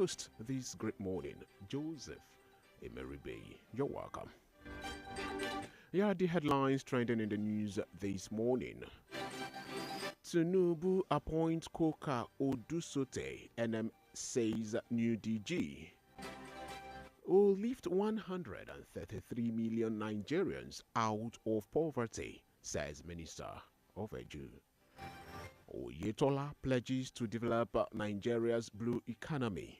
host this great morning, Joseph Emeribe. You're welcome. Here are the headlines trending in the news this morning. Tinubu appoints Koka Odusote, NM says new DG. Will lift 133 million Nigerians out of poverty, says Minister of Edu. Oyetola pledges to develop Nigeria's blue economy.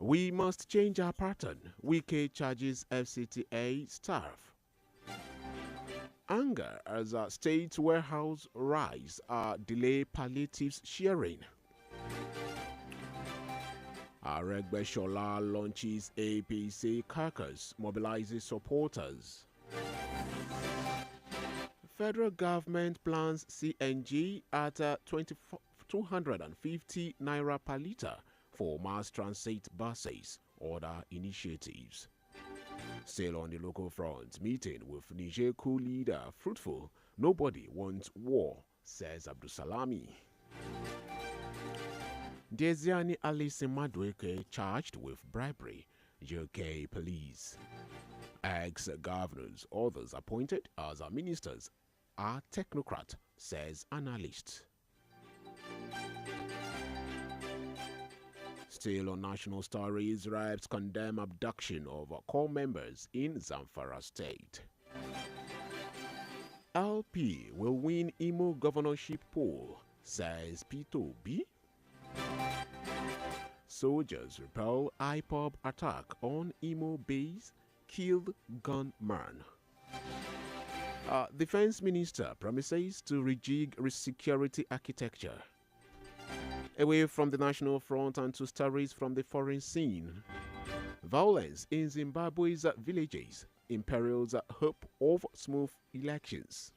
We must change our pattern. Wike charges FCTA staff. Anger as a state warehouse rise delay palliatives sharing. Aregbesola launches APC caucus, mobilizes supporters. Federal government plans CNG at 250 naira per litre for mass transit buses, other initiatives. Still on the local front, meeting with Niger coup leader fruitful. Nobody wants war, says Abdusalami. Desiani Alice Madueke charged with bribery, UK police. Ex-governors, others appointed as ministers, are technocrat, says analyst. Still on national stories, reps condemn abduction of core members in Zamfara state. LP will win Imo governorship poll, says P2B. Soldiers repel IPOB attack on Imo base, killed gunman. Defense Minister promises to rejig security architecture. Away from the national front and to stories from the foreign scene. Violence in Zimbabwe's villages imperils hope of smooth elections.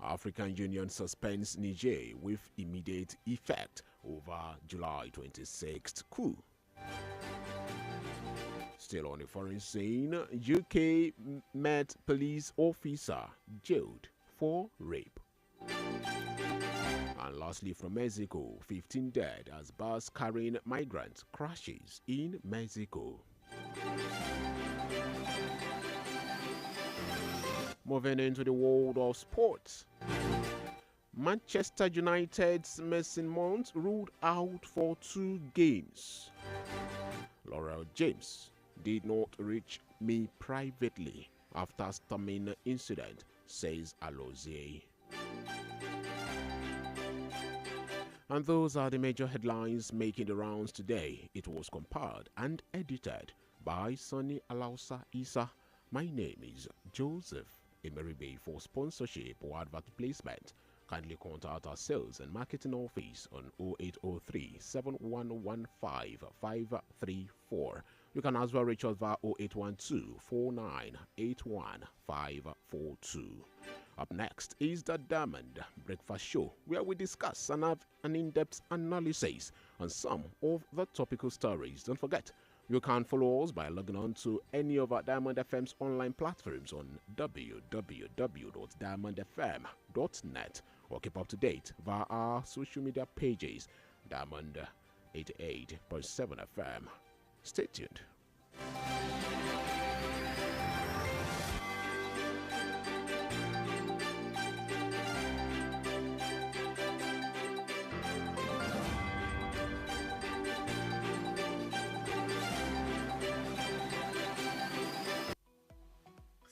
African Union suspends Niger with immediate effect over July 26th coup. Still on the foreign scene, UK Met police officer jailed for rape. And lastly from Mexico, 15 dead as bus carrying migrants crashes in Mexico. Moving into the world of sports. Manchester United's Mason Mount ruled out for 2 games. Laurel James did not reach me privately after stomach incident, says Alozie. And those are the major headlines making the rounds today. It was compiled and edited by Sonny Alausa Isa. My name is Joseph Emeribe. For sponsorship or advert placement, kindly contact our sales and marketing office on 0803 7115 534. You can as well reach us via 0812 4981 542. Up next is the Diamond Breakfast Show, where we discuss and have an in-depth analysis on some of the topical stories. Don't forget, you can follow us by logging on to any of our Diamond FM's online platforms on www.diamondfm.net or keep up to date via our social media pages, Diamond 88.7 FM. Stay tuned.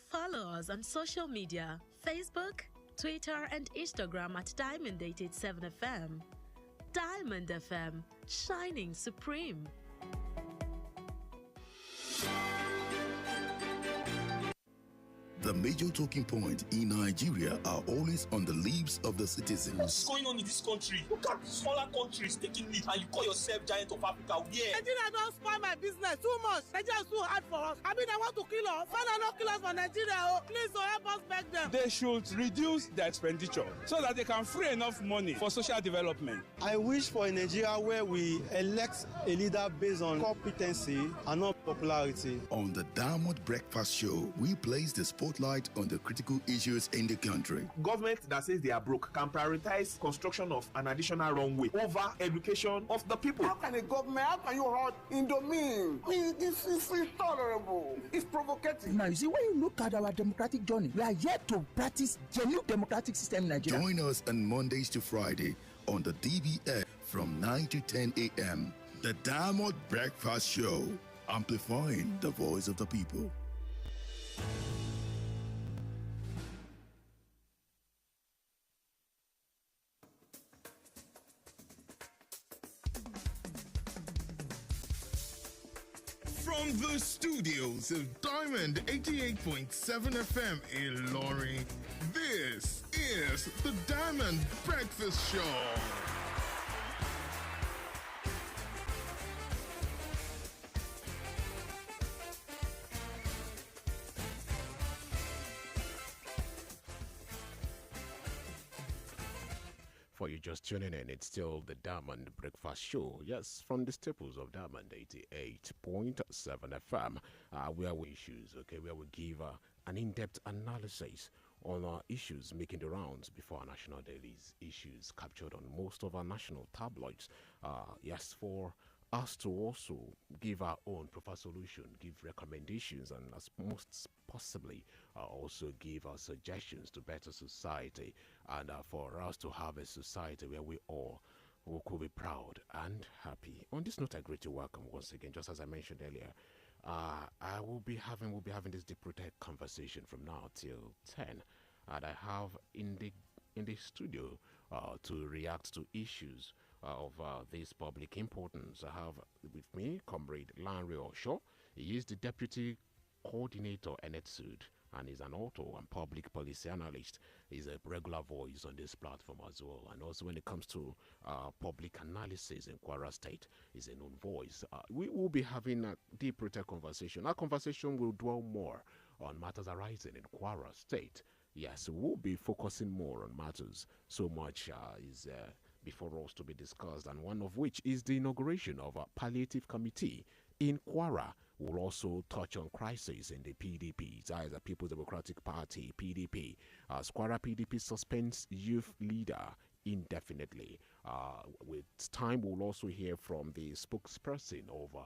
Follow us on social media, Facebook, Twitter and Instagram at Diamond887FM. Diamond FM, shining supreme. The major talking points in Nigeria are always on the lips of the citizens. What's going on in this country? Look at smaller countries taking lead and you call yourself giant of Africa. Yeah. Nigeria don't spoil my business too much. Nigeria is too hard for us. I mean, I want to kill us. Father, not kill us for Nigeria. Oh, please, help us beg them. They should reduce their expenditure so that they can free enough money for social development. I wish for a Nigeria where we elect a leader based on competency and not popularity. On the Diamond Breakfast Show, we place the spotlight spotlight on the critical issues in the country. Government that says they are broke can prioritize construction of an additional runway over education of the people. How can you hold Indomine? This is intolerable. It's provocative. Now, you see, when you look at our democratic journey, we are yet to practice genuine democratic system in Nigeria. Join us on Mondays to Friday on the DBF from 9 to 10 a.m. The Diamond Breakfast Show, amplifying the voice of the people. From the studios of Diamond 88.7 FM in Lorry, this is the Diamond Breakfast Show. For you just tuning in, it's still the Diamond Breakfast Show. Yes, from the staples of Diamond 88.7 FM, where we issues, where we give an in-depth analysis on issues making the rounds before our national dailies, issues captured on most of our national tabloids. Yes, for us to also give our own proper solution, give recommendations, and as most possibly also give our suggestions to better society, and for us to have a society where we all could be proud and happy. On this note, I greet you welcome once again. Just as I mentioned earlier, we'll be having this deep-rooted conversation from now till 10, and I have in the studio to react to issues of this public importance. I have with me Comrade Lanre Osho. He is the Deputy Coordinator NETSUD and is an author and public policy analyst. He's a regular voice on this platform as well. And also when it comes to public analysis in Kwara State, he's a known voice. We will be having a deep-rooted conversation. Our conversation will dwell more on matters arising in Kwara State. Yes, we'll be focusing more on matters. So much is before us to be discussed, and one of which is the inauguration of a palliative committee in Kwara. We'll also touch on crisis in the PDP, that is the People's Democratic Party, PDP. Kwara PDP suspends youth leader indefinitely. With time, we'll also hear from the spokesperson of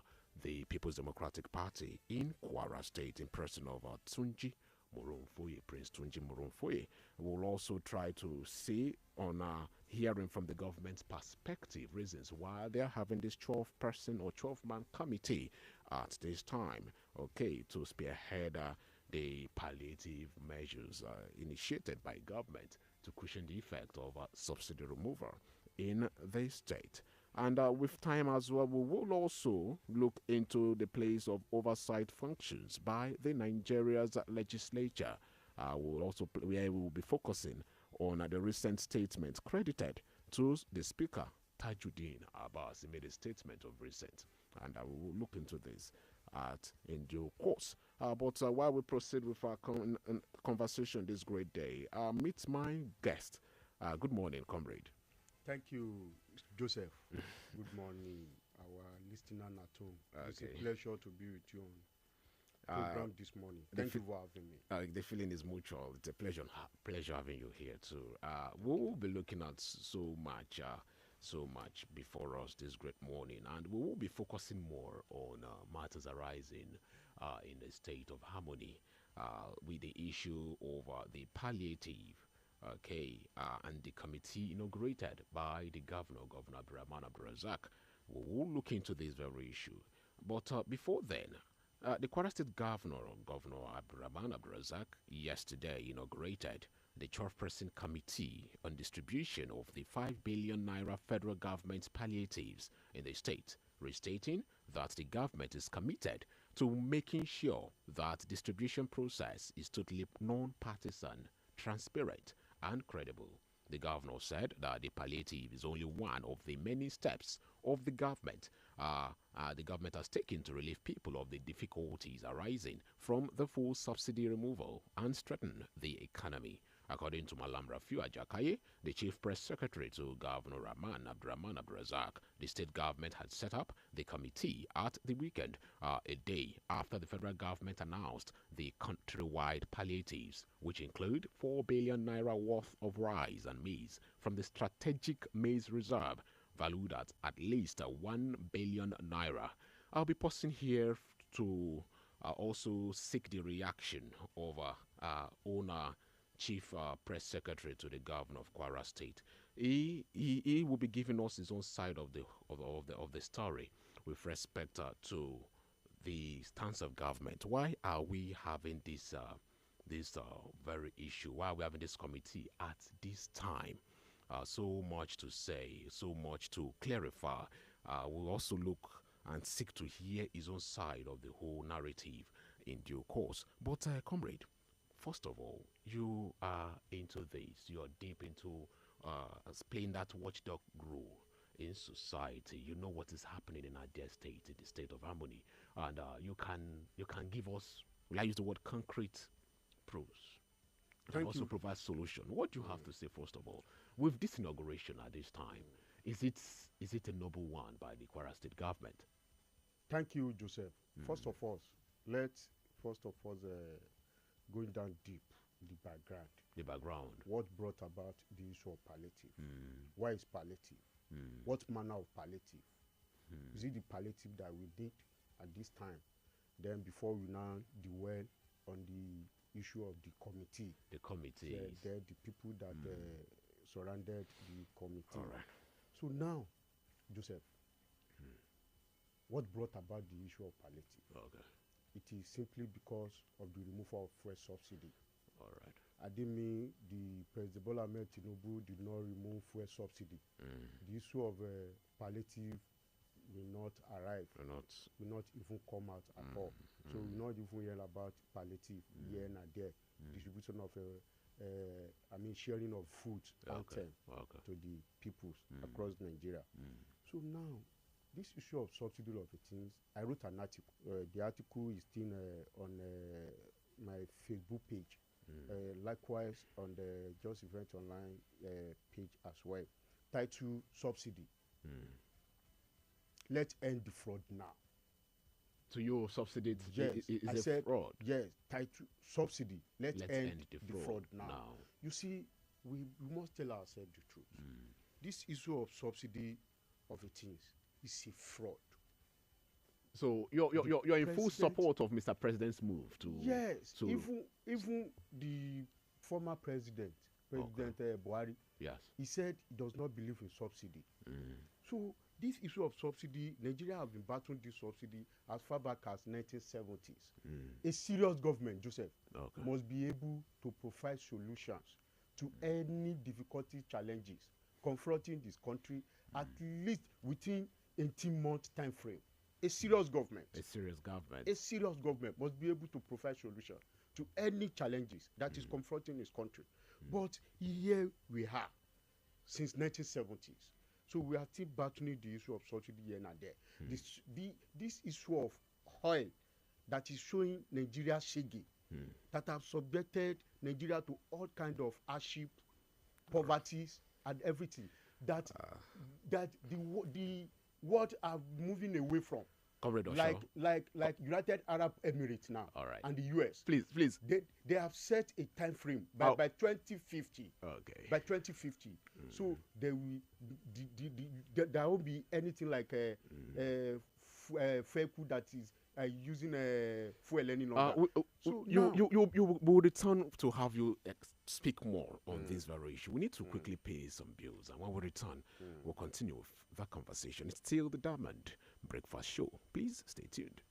the People's Democratic Party in Kwara State, in person of Tunji Morunfoye, Prince Tunji Morunfoye. We'll also try to see on hearing from the government's perspective reasons why they're having this 12-person or 12-man committee at this time, to spearhead the palliative measures initiated by government to cushion the effect of subsidy removal in the state. And with time as well, we will also look into the place of oversight functions by the Nigeria's legislature. We will be focusing on the recent statement credited to the Speaker, Tajuddin Abbas. He made a statement of recent, and we will look into this in due course. But while we proceed with our conversation this great day, meet my guest. Good morning, comrade. Thank you, Joseph. Good morning, our listener at home. It's a pleasure to be with you on program this morning. Thank you for having me. The feeling is mutual. It's a pleasure having you here too. We will be looking at so much before us this great morning, and we will be focusing more on matters arising in a state of harmony with the issue of the palliative. And the committee inaugurated by the Governor Abdurrahman Abdulrazak. We will look into this very issue. But before then, the Kwara State Governor Abdurrahman Abdulrazak yesterday inaugurated the 12-person committee on distribution of the 5 billion naira federal government's palliatives in the state, restating that the government is committed to making sure that distribution process is totally non-partisan, transparent, and credible. The governor said that the palliative is only one of the many steps of the government has taken to relieve people of the difficulties arising from the full subsidy removal and strengthen the economy. According to Malam Rafiu Ajakaye, the chief press secretary to Governor Rahman Abdulrazak, the state government had set up the committee at the weekend, a day after the federal government announced the countrywide palliatives, which include 4 billion naira worth of rice and maize from the strategic maize reserve, valued at least 1 billion naira. I'll be pausing here to also seek the reaction of owner chief press secretary to the governor of Kwara State. He will be giving us his own side of the story with respect to the stance of government. Why are we having this very issue? Why are we having this committee at this time? So much to say, so much to clarify. We'll also look and seek to hear his own side of the whole narrative in due course. But, comrade, first of all, you are into this. You are deep into playing that watchdog role in society. You know what is happening in our dear state, in the state of harmony, and you can give us. Will I use the word concrete proofs? And also provide solution. What do you have to say first of all with this inauguration at this time? Is it a noble one by the Kwara State government? Thank you, Joseph. First of all, let's going down deep the background. The background. What brought about the issue of palliative? Why is palliative? What manner of palliative? Is it the palliative that we did at this time? Then before we now dwell on the issue of the committee. The committee. The people that surrounded the committee. All right. So now, Joseph, what brought about the issue of palliative? Okay. It is simply because of the removal of fuel subsidy. All right. I didn't mean the President Bola Ahmed Tinubu did not remove fuel subsidy. The issue of palliative will not arrive. Will not even come out at all. So we not even hear about palliative here and there. Distribution of sharing of food item to the peoples across Nigeria. So now, this issue of subsidy of the things, I wrote an article. The article is still on my Facebook page. Likewise on the Just Event Online page as well. Title Subsidy. Let's end the fraud now. So your subsidy is a fraud? Yes, title Subsidy. Let's end the fraud now. You see, we must tell ourselves the truth. This issue of subsidy of the things is a fraud. So you're in full support of Mr. President's move to even the former president Buhari, yes, he said he does not believe in subsidy. So this issue of subsidy, Nigeria have been battling this subsidy as far back as 1970s. A serious government, Joseph, must be able to provide solutions to any difficulty challenges confronting this country at least within 18-month time frame. A serious government must be able to provide solutions to any challenges that is confronting this country. But here we are since 1970s. So we are still battling the issue of subsidy here and there. This issue of oil that is showing Nigeria shaky, that have subjected Nigeria to all kinds of hardship, poverties, and everything that the world are moving away from. Like United Arab Emirates now, and the US. Please. They have set a time frame by 2050. Okay. By 2050, so there won't be anything like a vehicle that is using fuel any longer. You will return to have you speak more on this very issue. We need to quickly pay some bills, and when we return, we'll continue with that conversation. It's still the Diamond Breakfast Show. Please stay tuned.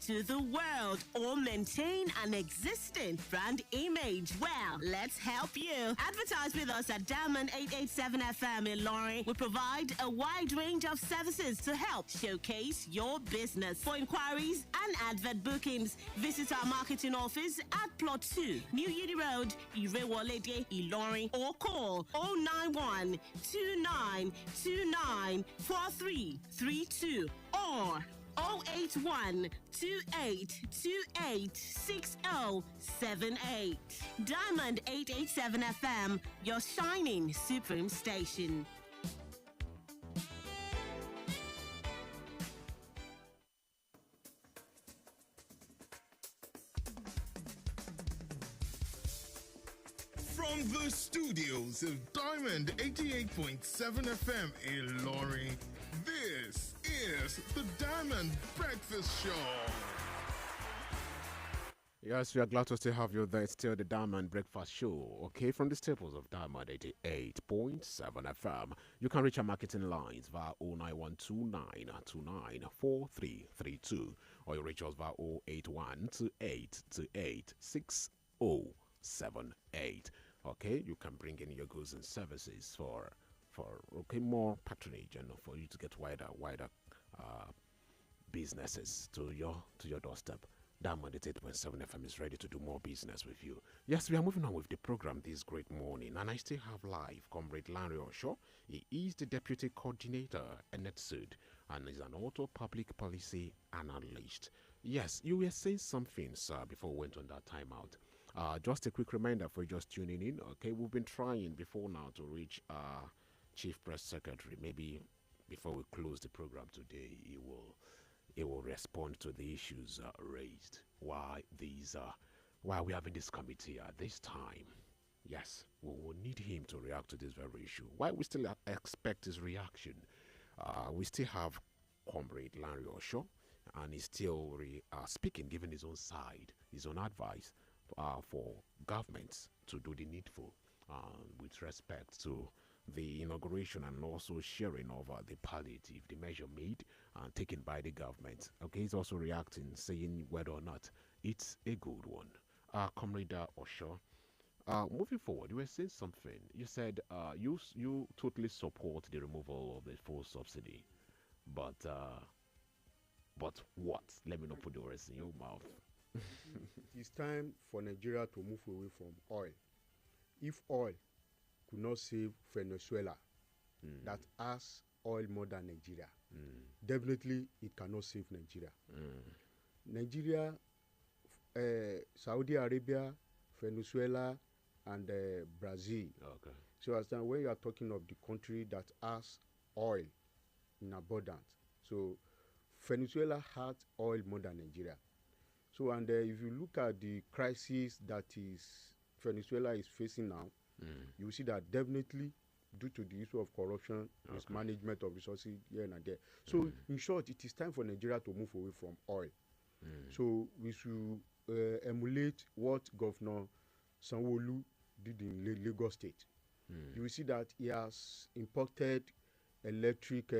To the world or maintain an existing brand image? Well, let's help you. Advertise with us at Diamond 887 FM in Lorry. We provide a wide range of services to help showcase your business. For inquiries and advert bookings, visit our marketing office at Plot 2, New Uni Road, Irewolede, Ilorin, or call 091 2929 4332 or 081 2828 6078. Diamond 887 FM, your shining supreme station. From the studios of Diamond 88.7 FM in Lorry, this is the Diamond Breakfast Show. Yes, we are glad to still have you there. It's still the Diamond Breakfast Show, okay? From the staples of Diamond 88.7 FM. You can reach our marketing lines via 09129294332, or you reach us via 08128286078. Okay, you can bring in your goods and services for more patronage and for you to get wider businesses to your doorstep. Diamond 8.7 FM is ready to do more business with you. Yes, we are moving on with the program this great morning, and I still have live Comrade Larry Osho. He is the Deputy Coordinator at NetSud and is an auto public policy analyst. Yes, you were saying something, sir, before we went on that timeout. Just a quick reminder for you just tuning in. Okay, we've been trying before now to reach Chief Press Secretary. Maybe before we close the program today, he will respond to the issues raised. Why we're having this committee at this time. Yes, we will need him to react to this very issue. Why we still expect his reaction? We still have Comrade Larry Osho, and he's still speaking, giving his own side, his own advice for governments to do the needful with respect to the inauguration and also sharing of the palliative, the measure made and taken by the government. Okay, he's also reacting, saying whether or not it's a good one. Comrade Osho, moving forward, you were saying something. You said you totally support the removal of the fuel subsidy, but what? Let me not put the words in your mouth. It is time for Nigeria to move away from oil. If oil could not save Venezuela, that has oil more than Nigeria, definitely it cannot save Nigeria. Nigeria, Saudi Arabia, Venezuela, and Brazil. Okay. So understand when you are talking of the country that has oil in abundance. So Venezuela has oil more than Nigeria. So and if you look at the crisis that Venezuela is facing now, you will see that definitely due to the issue of corruption, mismanagement of resources here and there. So in short, it is time for Nigeria to move away from oil. So we should emulate what Governor Sanwo-Olu did in Lagos State. You will see that he has imported electric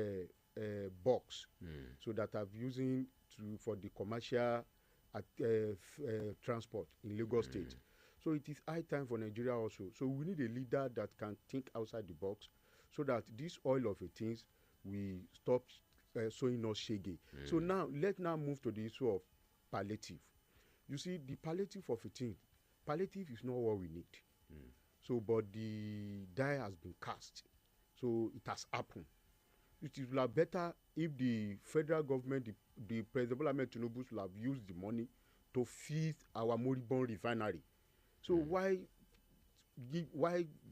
box, so that I'm using for the commercial transport in Lagos State. So it is high time for Nigeria also. So we need a leader that can think outside the box, so that this oil of a things we stop sowing us shaggy. So now let's move to the issue of palliative. You see, the palliative of a thing, palliative is not what we need. So, but the die has been cast. So it has happened. It is better if the federal government, the President Bola Ahmed Tinubu, will have used the money to feed our moribund refinery. So why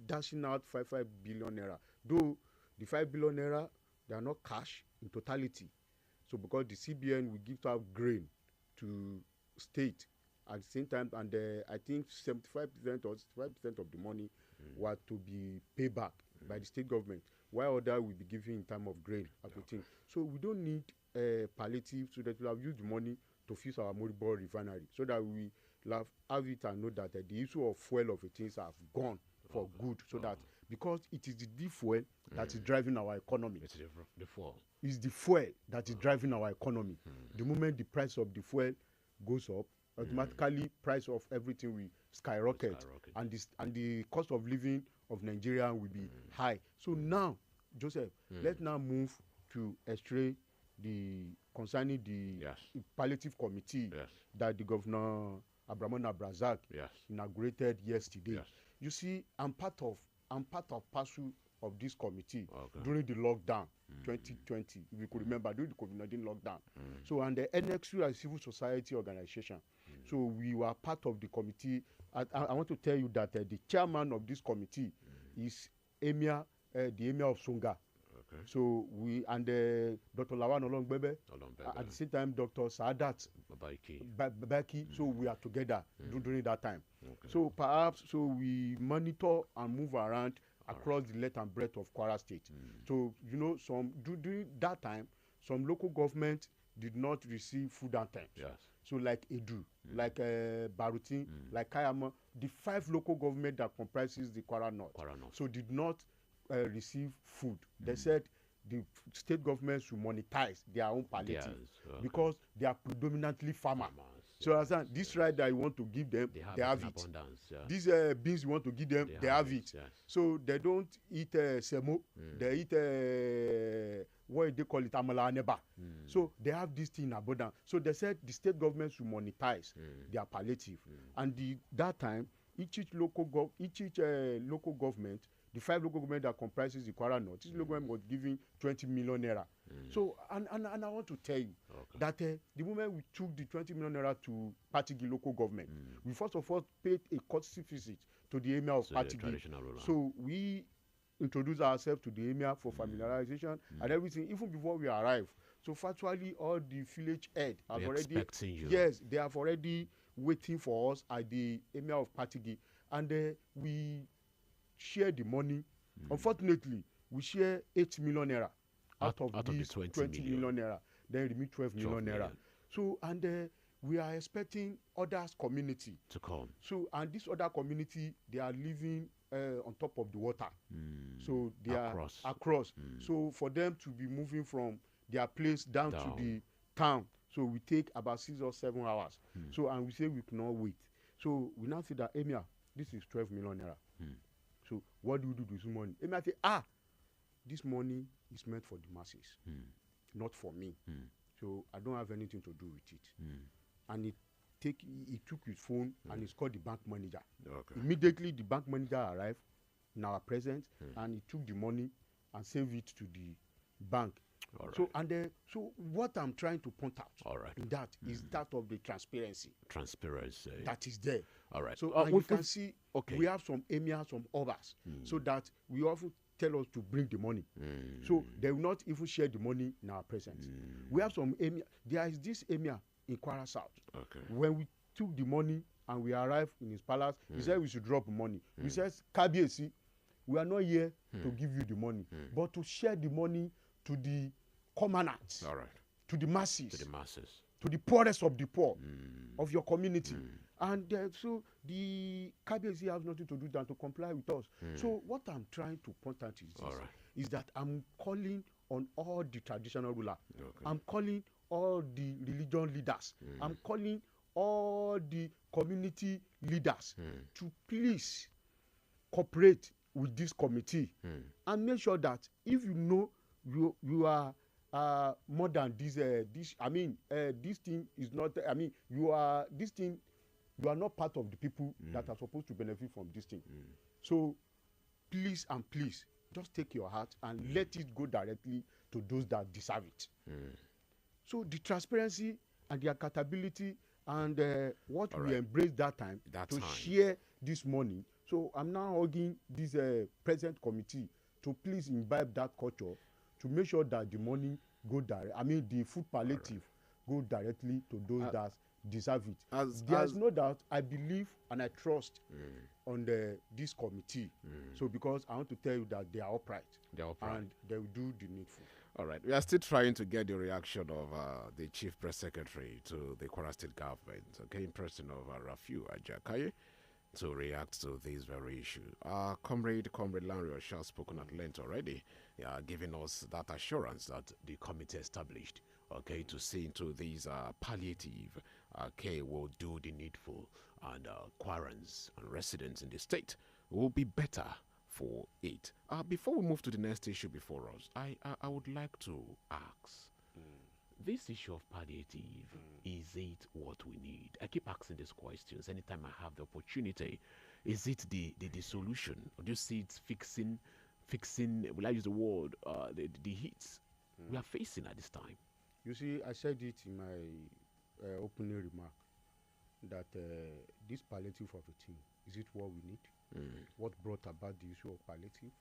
dashing out 5 billion naira? Though the 5 billion naira, they are not cash in totality. So because the CBN will give out grain to state at the same time, and I think 75% or 65% of the money were to be paid back by the state government, while other will be given in time of grain. So we don't need palliative, so that we have used the money to fix our moribund refinery, so that we have it and know that the issue of fuel of things have gone for good, so that because it is the fuel that is driving our economy. It's the fuel. It's the fuel that is driving our economy. The moment the price of the fuel goes up, automatically price of everything will skyrocket. And the cost of living of Nigeria will be high. So now, Joseph, let's now move to extray concerning the palliative committee that the Governor Abramona Brazak inaugurated yesterday. You see, I'm part of parcel of this committee during the lockdown 2020, if you could remember, during the COVID-19 lockdown. So, and the NXU is a civil society organization. So we were part of the committee. I want to tell you that the chairman of this committee is Emir, the Emir of Songa. So we and Dr. Lawan Olongbebe, at the same time Dr. Saadat Babaki. So we are together during that time. So perhaps we monitor and move around across the length and breadth of Kwara State. So you know, during that time, some local government did not receive food items. So like Edu, like Barutin, like Kayama, the 5 local government that comprises the Kwara North. So did not receive food. They said the state governments should monetize their own palliative because they are predominantly farmers. So understand, this right that you want to give them, they have it. These beans you want to give them, they have it. So they don't eat semo, they eat what they call it, amala neba. So they have this thing in abundance. So they said the state government should monetize their palliative. And that time, each local government, the 5 local government that comprises the Kwara North, each local government was giving 20 million naira. So, and I want to tell you that the moment we took the 20 million naira to Patigi local government, we first of all paid a courtesy visit to the emir of Patigi. So we introduced ourselves to the emir for familiarization and everything, even before we arrived. So virtually all the village head have already, yes, they have already waiting for us at the emir of Patigi, and we share the money. Unfortunately, we share 8 million naira out of these 20 million naira. Then remain 12 million naira. So, and we are expecting others community to come. So, and this other community, they are living on top of the water. So they are across. So for them to be moving from their place down to the town, so we take about 6 or 7 hours. So, and we say we cannot wait. So we now say that, Emir, this is 12 million naira. So what do we do this money? Emir say, this money is meant for the masses, not for me. So I don't have anything to do with it. And he took his phone and he's called the bank manager. Immediately the bank manager arrived in our presence and he took the money and saved it to the bank. So and so what I'm trying to point out in that is that of the transparency that is there. So you can see we have some emirs, some others, so that we often tell us to bring the money. So they will not even share the money in our presence. We have some emir. There is this emir in Kwara South. When we took the money and we arrived in his palace, he said we should drop money. We said, Kabiesi, we are not here to give you the money, but to share the money to the commoners, to the masses, to the poorest of the poor of your community. And so the Kabiesi has nothing to do than to comply with us. So what I'm trying to point out is this, is that I'm calling on all the traditional rulers. I'm calling all the religion leaders. I'm calling all the community leaders to please cooperate with this committee and make sure that if you know you are more than this this thing is not, you are this thing, you are not part of the people that are supposed to benefit from this thing. So please and please just take your heart and let it go directly to those that deserve it. So the transparency and the accountability and what we embrace that time share this money. So I'm now urging this present committee to please imbibe that culture to make sure that the money go direct. The food palliative go directly to those that deserve it. There's no doubt. I believe and I trust on this committee. So because I want to tell you that they are upright. And they will do the needful. All right. We are still trying to get the reaction of the Chief Press Secretary to the Kwara State government, in person of Rafiu Ajakaye, to react to this very issue. Comrade Lanre Osha has spoken at length already, giving us that assurance that the committee established, to see into these palliative will do the needful, and Kwarans and residents in the state will be better for it. Before we move to the next issue before us, I would like to ask, this issue of palliative, is it what we need? I keep asking these questions anytime I have the opportunity. Is it the solution? Or do you see it fixing fixing, will I use the word, the hits we are facing at this time? You see, I said it in my opening remark that this palliative of a thing, is it what we need? What brought about the issue of palliative?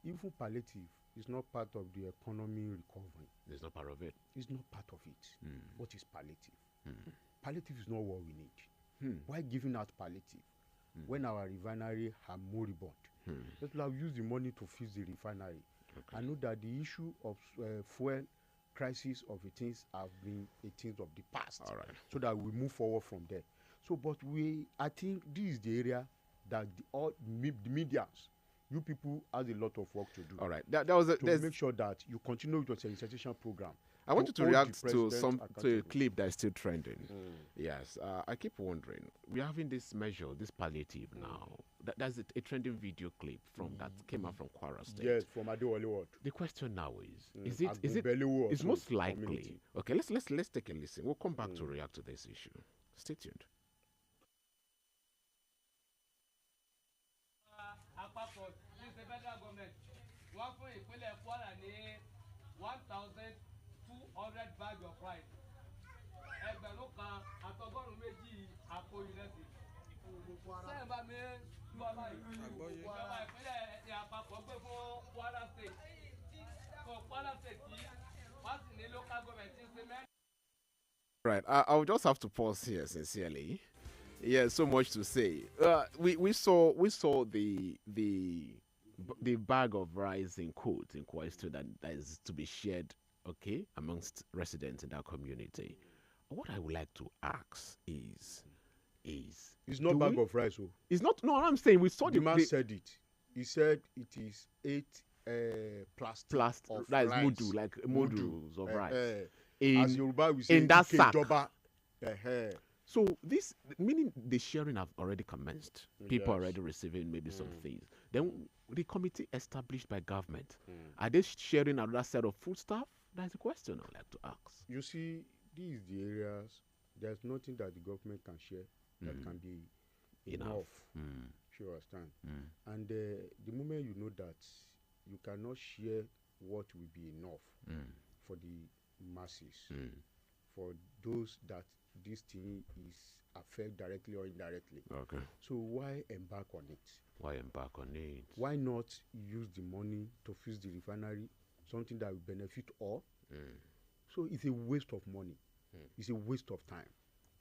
Even palliative is not part of the economy recovery. It's not part of it. It's not part of it. What is palliative? Palliative is not what we need. Why giving out palliative when our refinery are moribund? Let us use the money to fix the refinery. I know that the issue of fuel crisis of the things have been a thing of the past. All right. So that we move forward from there. So, but I think this is the area that the medias, you people has a lot of work to do. All right. That was to make sure that you continue with your sensitization program. I want you to react to a clip that is still trending. Yes, I keep wondering. We're having this measure, this palliative now. That's a trending video clip from that came out from Kwara State. Yes, from Adewale Ward. The question now is it's most likely? Community. Okay, let's take a listen. We'll come back to react to this issue. Stay tuned. Àpapọ̀ ní ṣe federal government wọ́n fún ìpínlẹ̀ Kwara ní 1,200 bag of rice ẹgbẹ̀rún kan àtọgọ́rùn-ún méjì àpò ìrẹsì sẹ́yìn bá mi gbọ́ báyìí ìjọba ìpínlẹ̀ àpapọ̀ gbé fún Kwara state fún Kwara state yìí wọ́n sì ní local government ti ṣe mẹ́rin. Right, I'll just have to pause here sincerely. Yeah, so much to say. We saw the bag of rice in quotes in question that is to be shared, okay, amongst residents in that community. What I would like to ask is it's not bag of rice. Oh. It's not. No, I'm saying we saw the man said it. He said it is 8 plastic of that is rice. modu, like modules of rice. As Yoruba we say in that sack. So this meaning the sharing have already commenced. People are already receiving maybe some things. Then the committee established by government, are they sharing another set of food stuff? That's a question I'd like to ask. You see, these the areas. There's nothing that the government can share that can be enough. You understand? And the moment you know that you cannot share what will be enough for the masses, for those that this thing is affect directly or indirectly. Okay. So why embark on it? Why embark on it? Why not use the money to fix the refinery, something that will benefit all? So it's a waste of money. It's a waste of time.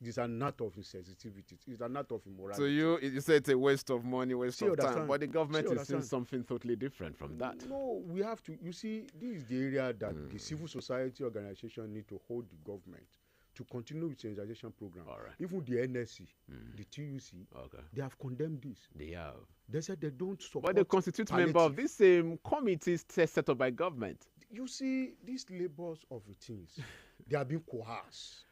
It is an act of insensitivity. It's an act of immorality. So you say it's a waste of money, waste of time, but the government is saying something totally different from that. No, we have to. You see, this is the area that the civil society organization need to hold the government to continue with sensitization program. All right. Even the NSC, the TUC, they have condemned this. They have. They said they don't support. But they constitute member of this same committee set up by government. You see, these labors of the things, they are being coerced.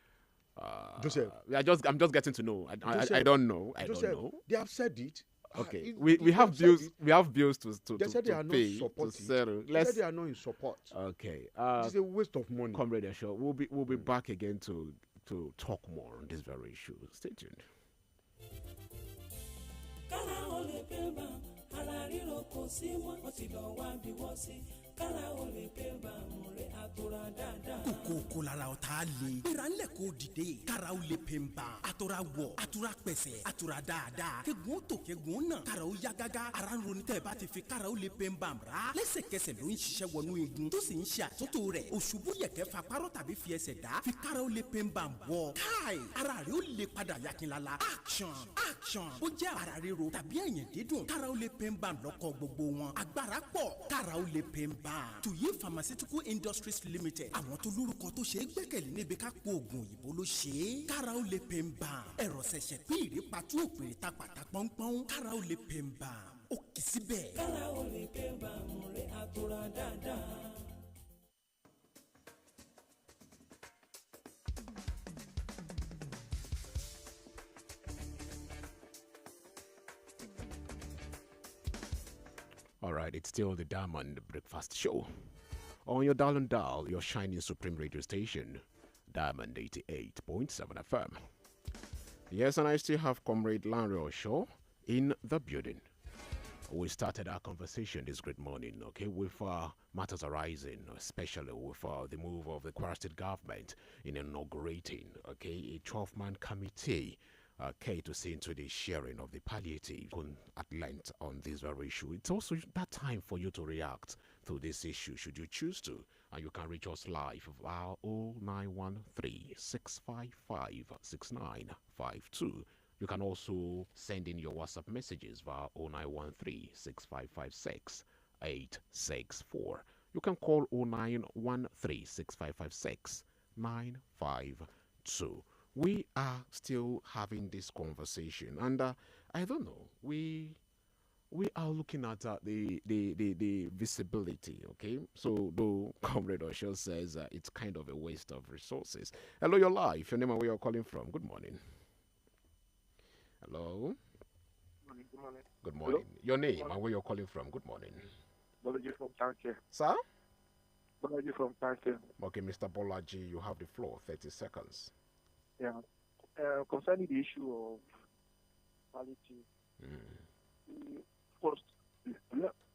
Joseph, I'm just getting to know. I don't know. I don't know. They have said it. Okay, we have bills. We have bills to they said they are pay, not supporting. to settle. They said they are not in support. Okay, it's a waste of money. Comrade Esho, we'll be back again to talk more on this very issue. Stay tuned. kókó lára ọ̀tá le. gbéra ńlẹ̀ kó dìde. kára ó lè pè ń ban. àtọ̀rà wọ̀ àtúrà pẹ̀sẹ̀ àtúrà dáadáa. kegun tó kegun náà. kára ó yá gágá. ara ń ronú tẹ́ ẹ bá ti fi kára ó lè pè ń ban ra. lẹ́sẹ̀kẹsẹ̀ ló ń ṣiṣẹ́ wọnú igun. tó sì ń ṣe àtúntò rẹ̀. òṣùbù yẹ̀kẹ́ fa párọ̀ tàbí fi ẹsẹ̀ dá. fi kára ó lè pè ń ban bọ̀. káì ara rẹ̀ ó lè padà yakinlala. action ó jẹ́ ara ríro tàbí ẹ̀yìn dídùn. kára ó lè pè ń ban lọ́kọ̀ gbogbo wọn. agbára pọ̀ kára ó lè pè ń ban. tuyi pharmaceutical industries limited. àwọn tó lórúkọ tó ṣe é gbẹ́kẹ̀lé níbi ká po oògùn òyìnbó ló ṣe é. kára ó lè pè ń ban. ẹ̀rọ ṣẹ̀ṣẹ̀ pín ìrèpàtú òpèrè ta pàtà pọ́npọ́n. kára ó lè pè ń ban. ó kì í síbẹ̀. kára ó lè pè ń ban mo rẹ̀ àtúrà dáadáa. All right, it's still the Diamond Breakfast Show. On your dial and dial, your shining supreme radio station, Diamond 88.7 FM. Yes, and I still have Comrade Lanre Osho in the building. we started our conversation this great morning, okay, with matters arising, especially with the move of the Kwara State government in inaugurating, okay, a 12-man committee, okay, to see into the sharing of the palliative at length on this very issue. It's also that time for you to react to this issue, should you choose to, and you can reach us live via 0913-655-6952. You can also send in your WhatsApp messages via 0913-655-6864. You can call 0913-655-6952. We are still having this conversation, and I don't know, we are looking at the visibility, okay? So, though Comrade Osho says it's kind of a waste of resources. Hello, you're live. Your name and where you're calling from. Good morning. Hello. Good morning. Good morning. Hello? Your name and where you're calling from. Good morning. Bolaji from Tanke. Sir? Bolaji from Tanke. Okay, Mr. Bolaji, you have the floor. 30 seconds. Yeah. Concerning the issue of palliative, first,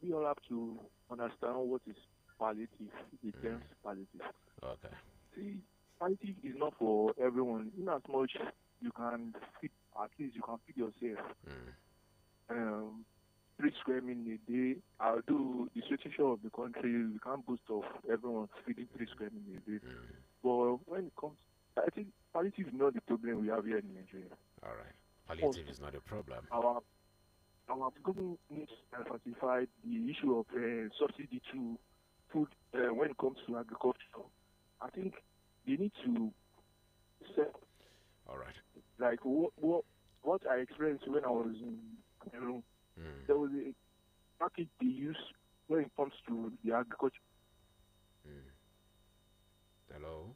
we all have to understand what is palliative, the terms palliative. Okay. See, palliative is not for everyone. In as much you can feed, at least you can feed yourself. 3 square meals a day. Although the situation of the country, we can't boast of everyone feeding 3 square meals a day. But when it comes, I think palliative is not the problem we have here in Nigeria. All right. Palliative is not a problem. Our government needs to emphasize the issue of subsidy to food when it comes to agriculture. I think they need to set. All right. Like what I experienced when I was in Cameroon, there was a package they use when it comes to the agriculture. Hello?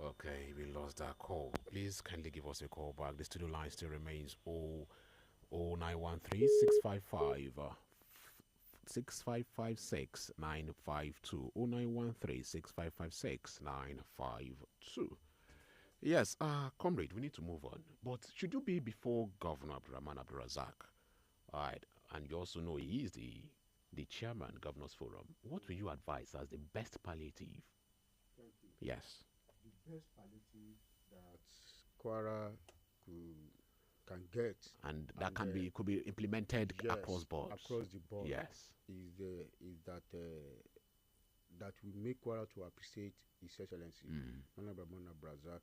Okay, we lost that call. Please kindly give us a call back. The studio line still remains 0913 655 6556952 0913 6556952. Yes, comrade, we need to move on. But should you be before Governor Abdurrahman Abdulrazak? All right, and you also know he is the chairman, Governors Forum. What will you advise as the best palliative? Thank you. Yes. The best palliative that Kwara can get, and that could be implemented across boards. Across the board. Yes. Is that that we make Kwara to appreciate His Excellency Honorable Abdulrazak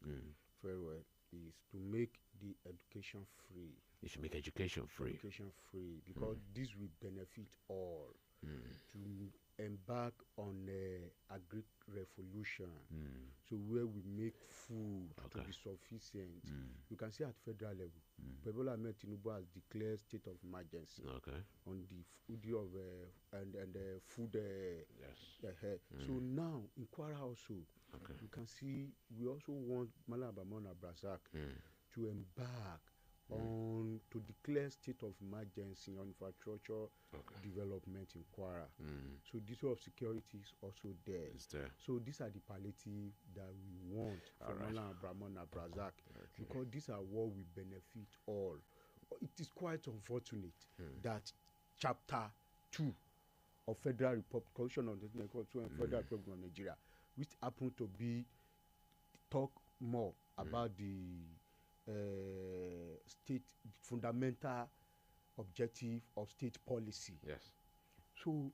very well, is to make the education free. You should make education free. Education free, because this will benefit all. To embark on agri revolution, so where we make food to be sufficient. You can see at federal level, President Ahmed Tinubu has declared state of emergency on the food of and food. So now in Kwara also, you can see we also want Malam Abdulrazak to embark on to declare state of emergency on infrastructure development in Kwara. So this of security is also there. So these are the palliative that we want from Malam Abdulrazak, because these are what will benefit all. It is quite unfortunate that Chapter 2 of Federal Republic Constitution of the Federal Republic of Nigeria, which happen to be talk more about the state fundamental objective of state policy. Yes. So,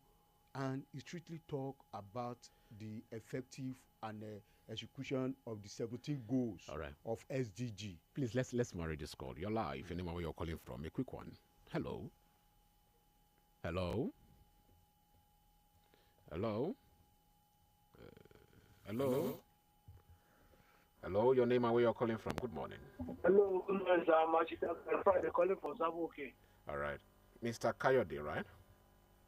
and it strictly talk about the effective and execution of the 17 goals of SDG. Please let's marry this call. You're live. Anyone where you're calling from? A quick one. Hello. Hello. Hello. Hello. Hello, your name and where you're calling from. Good morning. Hello, good morning, sir. I'm Friday calling from Sabuke. All right. Mr. Kayode, right?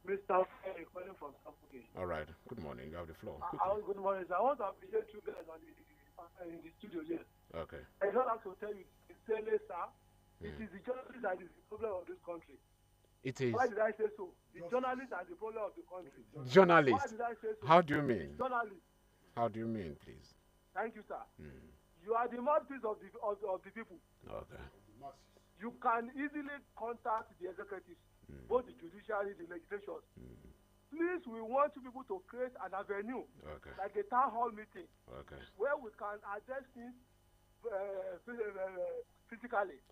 Mr. Friday calling from Sabuke. All right. Good morning. You have the floor. Good morning, sir. I want to appreciate you guys in the studio here. Okay. I just have to tell you, sincerely, sir, it is the journalists that is the problem of this country. It is. Why did I say so? The journalists are the problem of the country. Journalists? Why did I say so? How do you mean? Journalists. How do you mean, please? Thank you, sir. You are the mouthpiece of the people. Okay. You can easily contact the executives both the judiciary, the legislation. Please, we want you people to create an avenue, like a town hall meeting, where we can address things physically.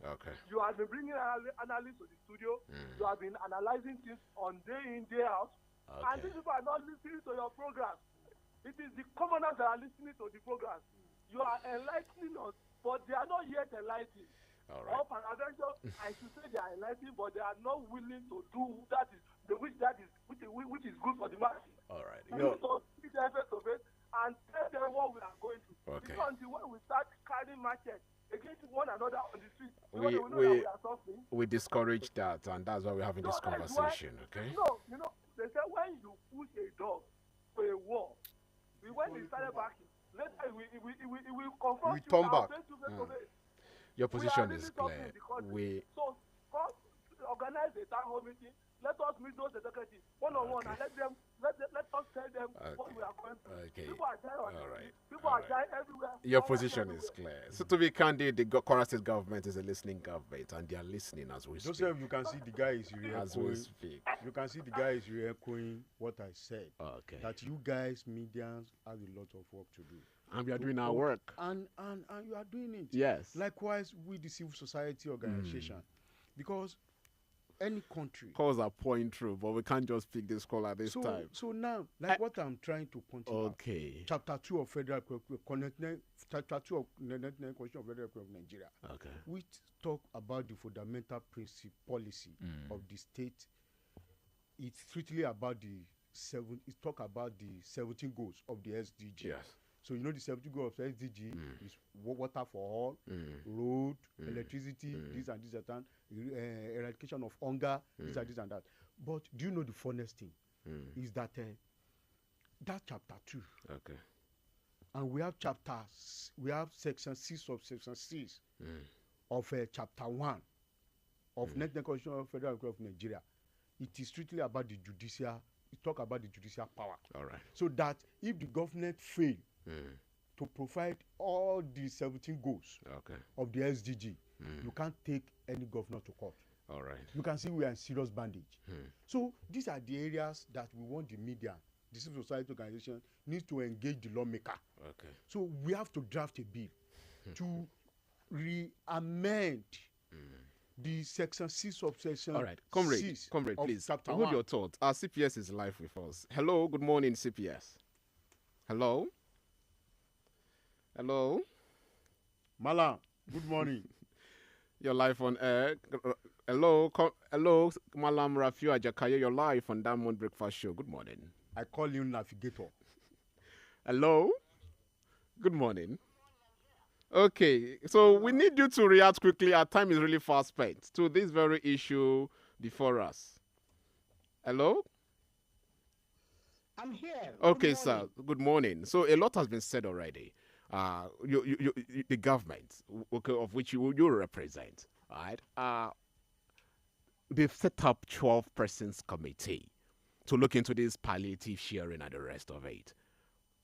You have been bringing analysts to the studio. You have been analyzing things on day in, day out. And these people are not listening to your program. It is the commoners that are listening to the program. You are enlightening us, but they are not yet enlightened. Or peradventure, I should say they are enlightened, but they are not willing to do which is good for the market. All right. We need to see the effect of it and tell them what we are going through. Because until when we start carrying market against one another on the street, we know that we are suffering. We discourage that, and that's why we're having this conversation. Okay. They say when you push a dog to a wall, when he started backing, later we will confront you. Turn back. Your We position are is really clear. So, come organize a town hall meeting. Let us meet those executives one-on-one and let us tell them what we are going through. People are dying People are dying everywhere. Your position is clear. So to be candid, the Kwara State government is a listening government, and they are listening as we speak. Joseph, you can see the guy is as we speak. You can see the guy is re-echoing what I said. That you guys, medians, have a lot of work to do. And we are doing our work. And you are doing it. Yes. Likewise with the civil society organization. Because any country. Calls are pouring through, but we can't just pick this call at this time. So now, what I'm trying to point out. Chapter 2 of Federal Chapter 2 of the Constitution of Federal of Nigeria. Which talk about the fundamental policy of the state. It's strictly about it talk about the 17 goals of the SDG. Yes. So you know the 17 goals of the SDG is water for all, road, electricity, this and that, eradication of hunger, this and that. But do you know the funnest thing is that that chapter 2. And we have section 6 of section 6 of chapter 1 of Constitution of Federal Republic of Nigeria. It is strictly about the judicial. It talk about the judicial power. All right. So that if the government fail to provide all the 17 goals of the SDG, you can't take any governor to court. All right. You can see we are in serious bandage. So these are the areas that we want the media, the civil society organization needs to engage the lawmaker. So we have to draft a bill to re-amend the section 6 of section. All right, comrade, please hold your thoughts. Our CPS is live with us. Hello, good morning, CPS. Hello. Malam, good morning. You're live on air. Hello, Malam Rafiu Ajakaye. You're live on Diamond Breakfast Show. Good morning. I call you Navigator. Hello. Good morning. Okay, so we need you to react quickly. Our time is really fast spent to this very issue before us. Hello? I'm here. Okay, sir. Good morning. So a lot has been said already. The government, of which you represent, right? They've set up 12 persons committee to look into this palliative sharing and the rest of it.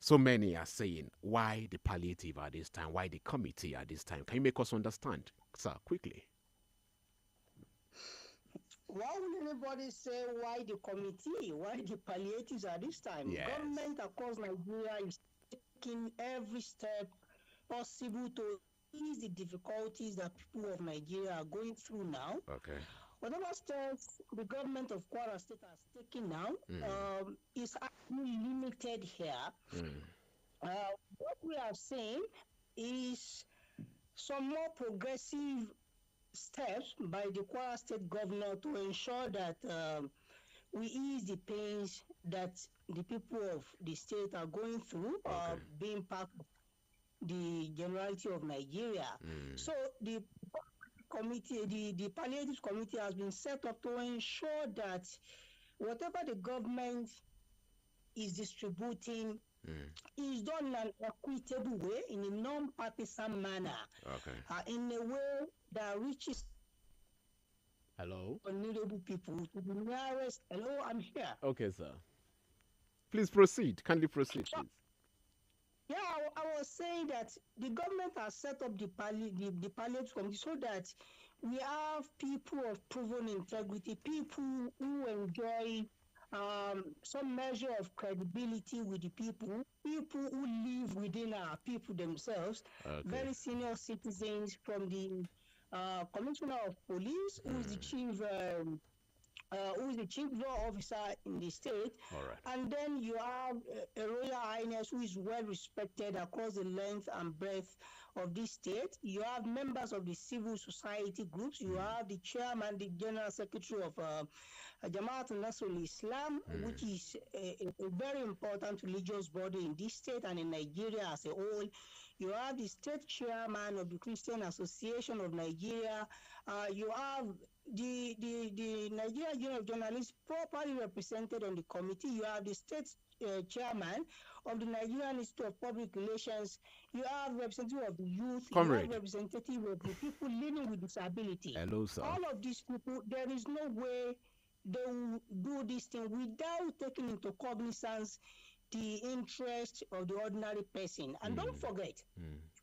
So many are saying, why the palliative at this time? Why the committee at this time? Can you make us understand, sir, quickly? Why would anybody say why the committee, why the palliatives at this time? Yes. Government across Nigeria is taking every step possible to ease the difficulties that people of Nigeria are going through now. Whatever steps the government of Kwara State has taken now is actually limited here. What we are saying is some more progressive steps by the Kwara State governor to ensure that we ease the pains that the people of the state are going through, being part of the generality of Nigeria. So the committee, the palliative committee has been set up to ensure that whatever the government is distributing is done in an equitable way, in a non-partisan manner, in a way that reaches vulnerable people to the nearest. Hello, I'm here. Okay, sir. Please proceed. Kindly proceed, please. Yeah, I was saying that the government has set up the palliative committee so that we have people of proven integrity, people who enjoy some measure of credibility with the people who live within our people themselves, very senior citizens from the Commissioner of Police, who is the chief law officer in the state. And then you have a Royal Highness who is well respected across the length and breadth of this state. You have members of the civil society groups. You have the chairman, the general secretary of Jamaat Nasrul Islam, which is a very important religious body in this state and in Nigeria as a whole. You have the state chairman of the Christian Association of Nigeria. You have the Nigeria Union of Journalists properly represented on the committee. You have the state chairman of the Nigerian Institute of Public Relations. You have representative of the youth. Comrade. You have representative of the people living with disability. Hello, sir. All of these people, there is no way they will do this thing without taking into cognizance the interest of the ordinary person. And don't forget,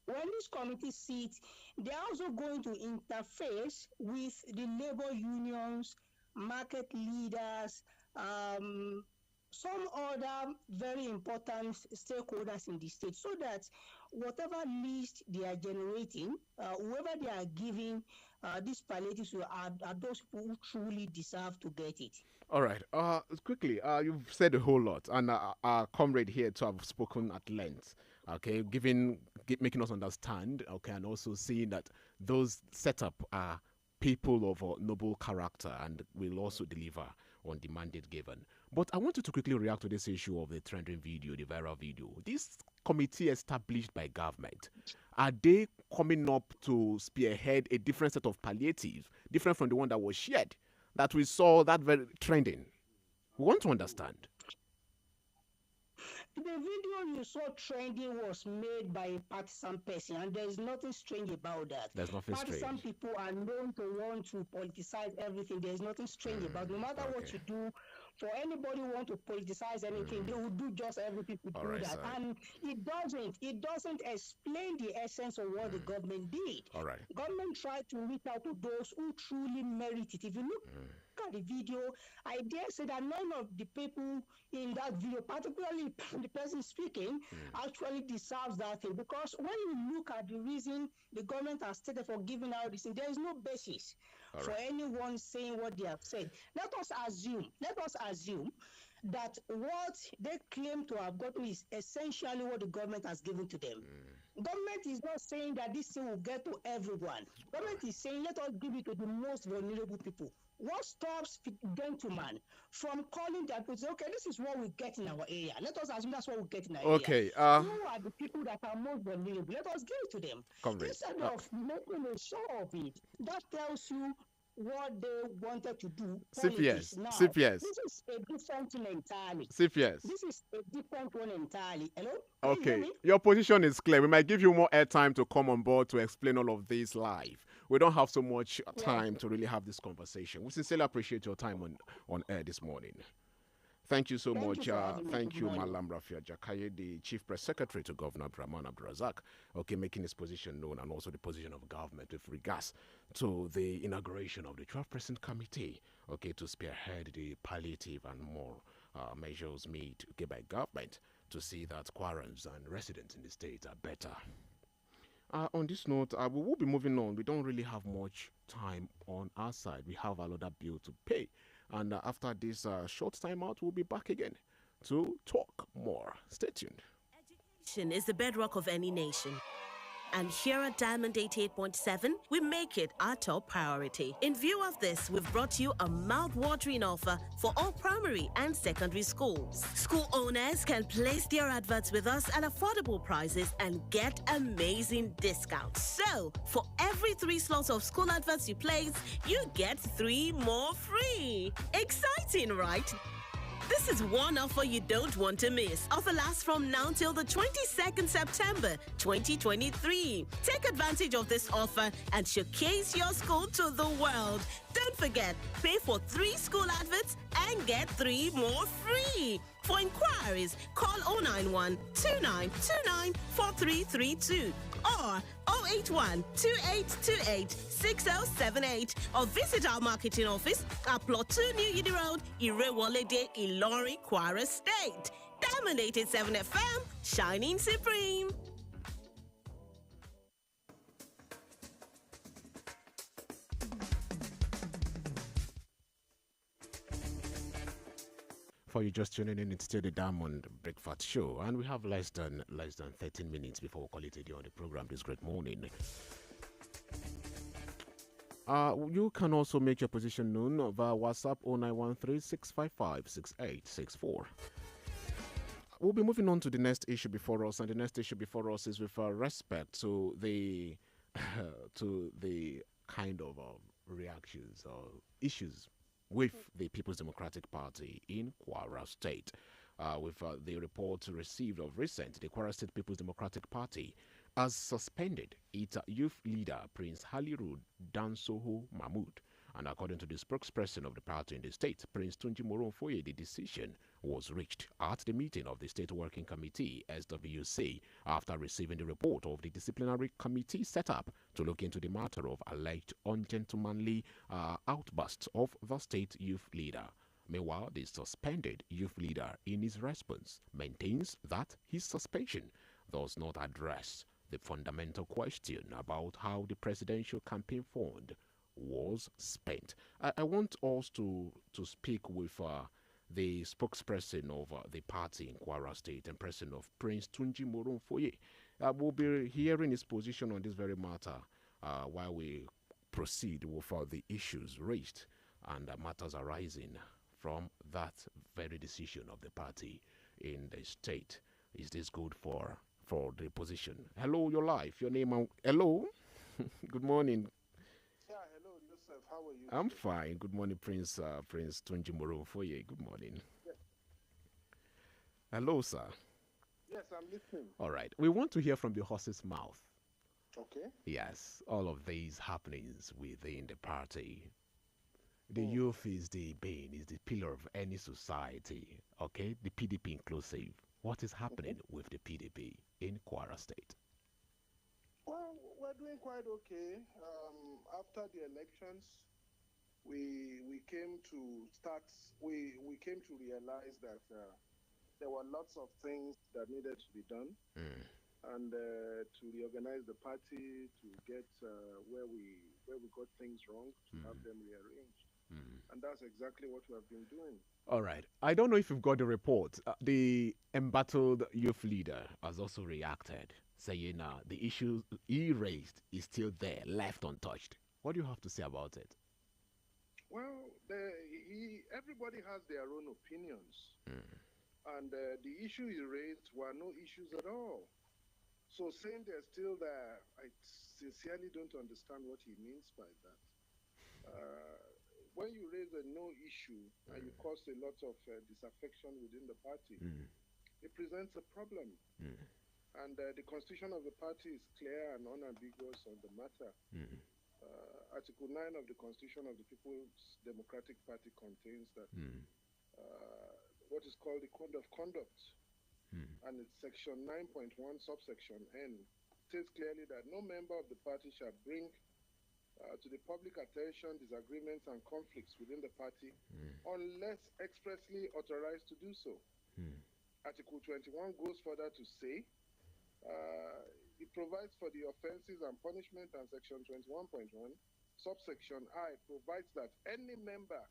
when this committee sits, they're also going to interface with the labor unions, market leaders, some other very important stakeholders in the state, so that whatever list they are generating, whoever they are giving these palliatives to are those people who truly deserve to get it. All right. Quickly, you've said a whole lot, and our comrade here to have spoken at length. Okay, making us understand. Okay, and also seeing that those set up are people of noble character and will also deliver on the mandate given. But I wanted to quickly react to this issue of the trending video, the viral video. This committee established by government, are they coming up to spearhead a different set of palliatives, different from the one that was shared, that we saw that very trending? We want to understand. The video you saw trending was made by a partisan person, and there is nothing strange about that. There's nothing strange. Partisan people are known to want to politicize everything. There's nothing strange about it. No matter what you do, for anybody who want to politicize anything, they will do just everything to do that. Sir. And it doesn't explain the essence of what the government did. All right. Government tried to reach out to those who truly merit it. If you look at the video, I dare say that none of the people in that video, particularly the person speaking, actually deserves that thing. Because when you look at the reason the government has stated for giving out this thing, there is no basis for anyone saying what they have said. Let us assume that what they claim to have gotten is essentially what the government has given to them. Government is not saying that this thing will get to everyone. Government is saying, let us give it to the most vulnerable people. What stops gentlemen from calling their people, say, okay, this is what we get in our area. Let us assume that's what we get in our area. Who are the people that are most vulnerable? Let us give it to them. Instead of making a show of it, that tells you what they wanted to do. CPS. Now, CPS. This is a different thing entirely. CPS. This is a different one entirely. Hello? Okay. Your position is clear. We might give you more airtime to come on board to explain all of this live. We don't have so much time to really have this conversation. We sincerely appreciate your time on air this morning. Thank you so much. Thank you, Malam Rafia Jakaye, the Chief Press Secretary to Governor Abdurrahman Abdurazak, making his position known and also the position of government with regards to the inauguration of the 12-person committee, to spearhead the palliative and more measures made by government to see that Kwarans and residents in the state are better. On this note, we will be moving on. We don't really have much time on our side. We have another bill to pay. And after this short time out, we'll be back again to talk more. Stay tuned. Education is the bedrock of any nation. And here at Diamond 88.7, we make it our top priority. In view of this, we've brought you a mouth-watering offer for all primary and secondary schools. School owners can place their adverts with us at affordable prices and get amazing discounts. So, for every 3 slots of school adverts you place, you get 3 more free. Exciting, right? This is one offer you don't want to miss. Offer lasts from now till the 22nd September 2023. Take advantage of this offer and showcase your school to the world. Don't forget, pay for 3 school adverts and get 3 more free. For inquiries, call 091 2929 4332 or 081 2828 6078 or visit our marketing office at Plot 2 New Yidi Road, Irewolede, Ilori, Kwara State. Diamond 87 FM, shining supreme. For you just tuning in, it's still the Diamond Breakfast Show, and we have less than 13 minutes before we call it a day on the program this great morning. You can also make your position known via WhatsApp 0913-655-6864. We'll be moving on to the next issue before us, and the next issue before us is with respect to the kind of reactions or issues with the People's Democratic Party in Kwara State. With the report received of recent, the Kwara State People's Democratic Party has suspended its youth leader, Prince Haliru Dansoho Mahmood. And according to the spokesperson of the party in the state, Prince Tunji Moronfoye, the decision was reached at the meeting of the State Working Committee, SWC, after receiving the report of the disciplinary committee set up to look into the matter of alleged ungentlemanly outbursts of the state youth leader. Meanwhile, the suspended youth leader, in his response, maintains that his suspension does not address the fundamental question about how the presidential campaign fund was spent. I want us to speak with the spokesperson of the party in Kwara State and person of Prince Tunji Moronfoye. We'll be hearing his position on this very matter while we proceed with the issues raised and matters arising from that very decision of the party in the state. Is this good for the position? Hello, your life, your name. Hello. Good morning. Yeah, hello, Joseph. How are you? I'm fine. Good morning, Prince Tunji Moronfoye. Good morning. Yes. Hello, sir. Yes, I'm listening. All right. We want to hear from the horse's mouth. Okay. Yes, all of these happenings within the party. The youth is the bane, is the pillar of any society. Okay, the PDP inclusive. What is happening with the PDP in Kwara State? Well, we're doing quite okay. After the elections, we came to start. We came to realize that there were lots of things that needed to be done, and to reorganize the party, to get where we got things wrong, to have them rearranged. And that's exactly what we have been doing. All right. I don't know if you've got the report. The embattled youth leader has also reacted, saying the issue he raised is still there, left untouched. What do you have to say about it? Well, everybody has their own opinions. And the issue he raised were no issues at all. So saying they're still there, I sincerely don't understand what he means by that. When you raise a no issue and you cause a lot of disaffection within the party, it presents a problem. And the constitution of the party is clear and unambiguous on the matter. Article 9 of the constitution of the People's Democratic Party contains that what is called the code of conduct, and it's section 9.1 subsection N, states clearly that no member of the party shall bring to the public attention disagreements and conflicts within the party unless expressly authorized to do so. Article 21 goes further to say it provides for the offenses and punishment, and section 21.1 subsection I provides that any member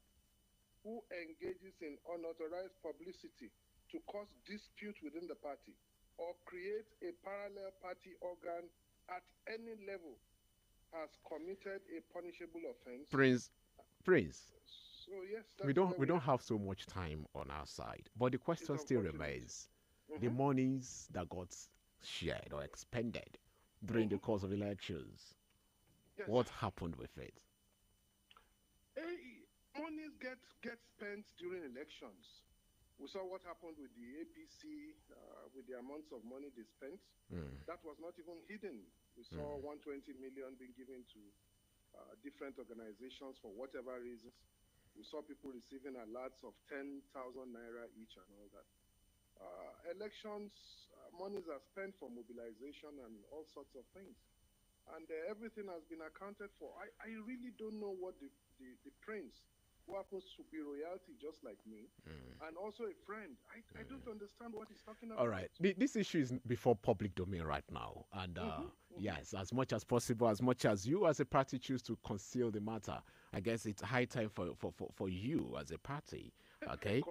who engages in unauthorized publicity to cause dispute within the party or create a parallel party organ at any level has committed a punishable offense. Prince. So yes, we don't have so much time on our side, but the question still remains: the monies that got shared or expended during the course of elections, what happened with it? Monies get spent during elections. We saw what happened with the APC, with the amounts of money they spent. That was not even hidden. We saw 120 million being given to different organizations for whatever reasons. We saw people receiving alerts of 10,000 naira each and all that. Elections, monies are spent for mobilization and all sorts of things. And everything has been accounted for. I really don't know what the prince, who happens to be royalty just like me, and also a friend. I don't understand what he's talking about. All right. This issue is before public domain right now. And yes, as much as possible, as much as you as a party choose to conceal the matter, I guess it's high time for you as a party, okay,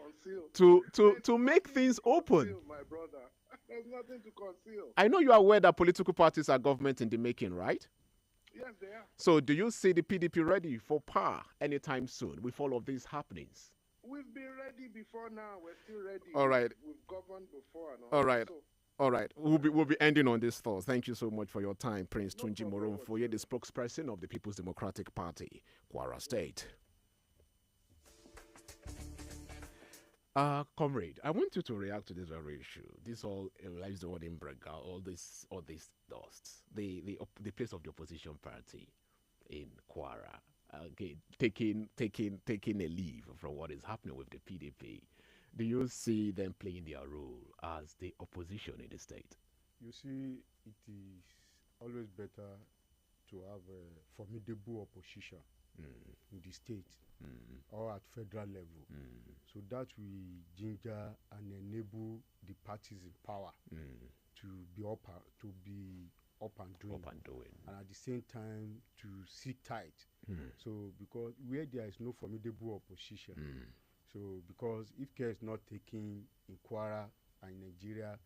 to make things open. My brother, there's nothing to conceal. I know you are aware that political parties are government in the making, right? Yes, they are. So do you see the PDP ready for power anytime soon with all of these happenings? We've been ready before now. We're still ready. All right. We've governed before and all. All right. So, all right. We'll be ending on this thought. Thank you so much for your time, Prince Tunji Moronfoye, the spokesperson of the People's Democratic Party, Kwara State. Comrade, I want you to react to this very issue. This all lies the word in Brega, all this dust. The place of the opposition party in Kwara, taking a leave from what is happening with the PDP. Do you see them playing their role as the opposition in the state? You see, it is always better to have a formidable opposition in the state or at federal level, so that we ginger and enable the parties in power to be up and doing, and at the same time to sit tight. So because where there is no formidable opposition, so because if care is not taken in Kwara and Nigeria,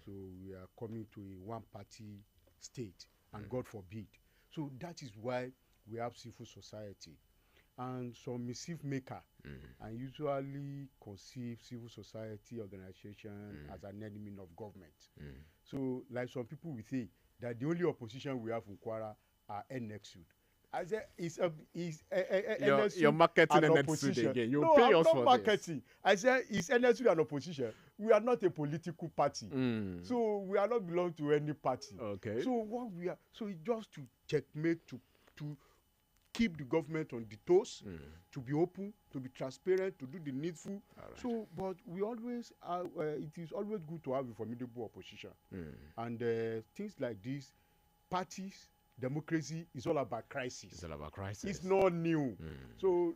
so we are coming to a one-party state, and God forbid. So that is why we have civil society and some mischief maker, and usually conceive civil society organization as an enemy of government. So like some people will say that the only opposition we have in Kwara are NXU. I said you're marketing NXU again. You no, pay I'm us not for marketing. this. I said is NXU an opposition? We are not a political party, so we are not belong to any party. Okay. So what we are, so it's just to checkmate, to keep the government on the toes, to be open, to be transparent, to do the needful. Right. So, but we always are, it is always good to have a formidable opposition. And things like this, parties, democracy is all about crisis. It's all about crisis. It's not new. So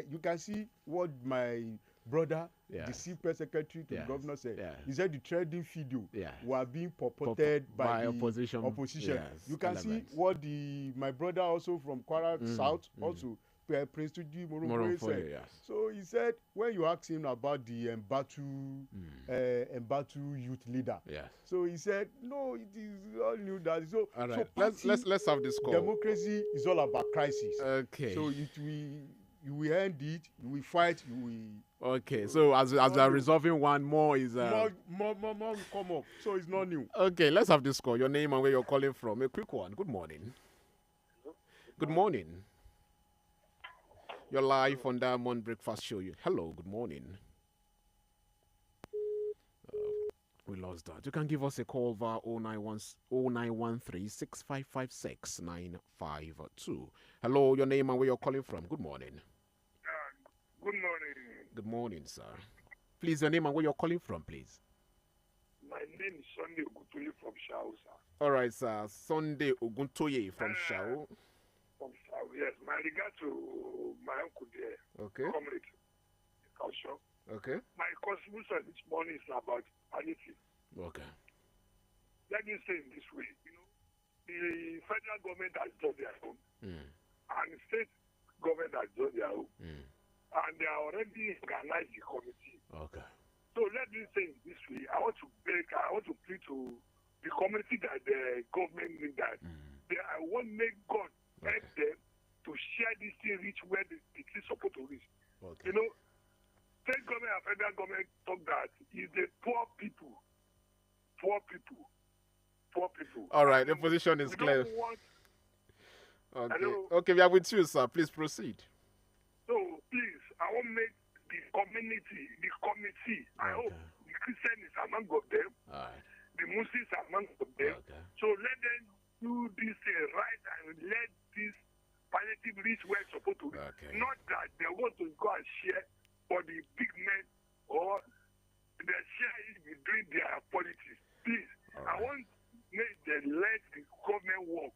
you can see what my brother, the chief press secretary to the governor said. He said the trending video were being purported by the opposition. You can see what my brother also from Kwara South also, Prince Tunji Moronfoye said. So he said when you ask him about the Mbatu youth leader, so he said no, it is all new that. So, all right. So let's have this call. Democracy is all about crisis. Okay. So you will end it, you will fight, you will. Okay, so as we are resolving one, more is more will come up. So it's not new. Okay, let's have this call. Your name and where you're calling from. A quick one. Good morning. Good morning. You're live on Diamond Breakfast Show. Hello, good morning. We lost that. You can give us a call via 0913 6556 952. Hello, your name and where you're calling from. Good morning. Good morning. Good morning, sir. Please, your name and where you're calling from, please. My name is Sunday Oguntoye from Shao, sir. All right, sir. Sunday Oguntoye from Shao. From Shao, yes. My regard to my uncle there. Okay. Comrade. Caution. Okay. My contribution this morning is about palliative. Okay. Let me say it this way. You know, the federal government has done their own. And the state government has done their own. And they are already organized the committee. Okay. So let me say it this way. I want to plead to the community that the government need that. I want to make God help them to share this thing reach where it is supposed to reach. Okay. You know, state government and federal government talk that is the poor people. All right, the position is clear. Okay. Hello? Okay, we are with you, sir. Please proceed. So please, I want to make the community, the committee. I hope the Christian is among of them. All right. The Muslims are among of them. Okay. So let them do this right and let this palliative reach where it's supposed to reach. Okay. Not that they want to go and share for the big men or they share it with government work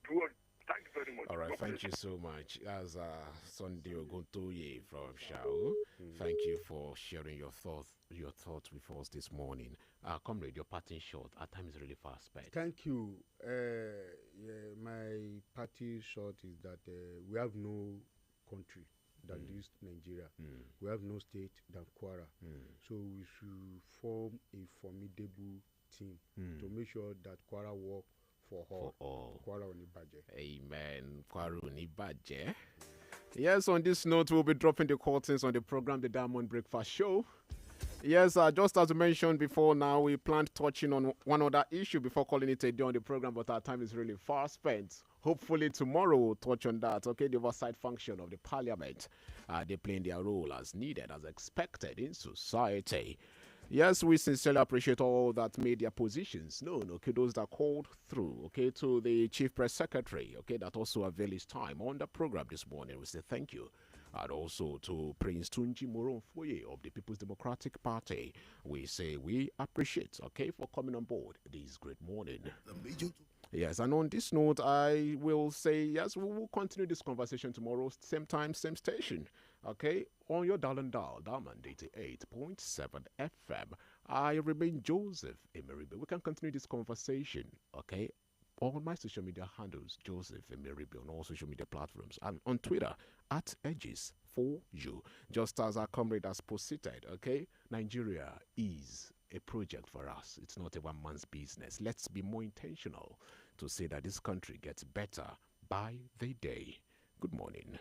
to us. Thank you very much. All right, thank you so much. As Sunday Oguntoye from Shao, thank you for sharing your thoughts with us this morning. Comrade, your parting short. Our time is really fast spent. Thank you. My party short is that we have no country than this Nigeria. We have no state than Kwara. So we should form a formidable team to make sure that Kwara work for all. Kwara Onibaje. Amen. Kwara Onibaje. Yes, on this note, we'll be dropping the curtains on the program, The Diamond Breakfast Show. Yes, just as mentioned before now, we planned touching on one other issue before calling it a day on the program, but our time is really far spent. Hopefully tomorrow we'll touch on that, okay? The oversight function of the parliament. They playing their role as needed, as expected in society. Yes, we sincerely appreciate all that made their positions known, okay? Those that called through, okay, to the Chief Press Secretary, okay, that also availed his time on the program this morning. We say thank you. And also to Prince Tunji Moronfoye of the People's Democratic Party. We say we appreciate, okay, for coming on board this great morning. Yes, and on this note, I will say, yes, we will continue this conversation tomorrow, same time, same station, okay, on your dial, Diamond 88.7 FM. I remain Joseph Emeribe. We can continue this conversation, okay, on my social media handles, Joseph Emeribe, on all social media platforms, and on Twitter, @edges4u. Just as our comrade has posited, okay, Nigeria is a project for us. It's not a one-man's business. Let's be more intentional to say that this country gets better by the day. Good morning.